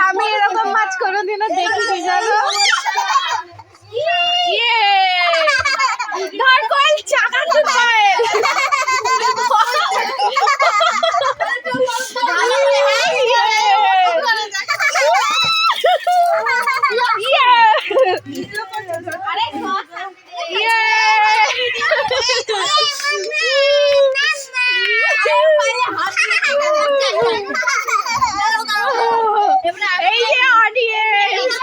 আমি এরকম মাছ কোনোদিনও দেখিনি জানো। ধর কয়েল চাকা তো কয়েল। এই যে অডিয়েন্স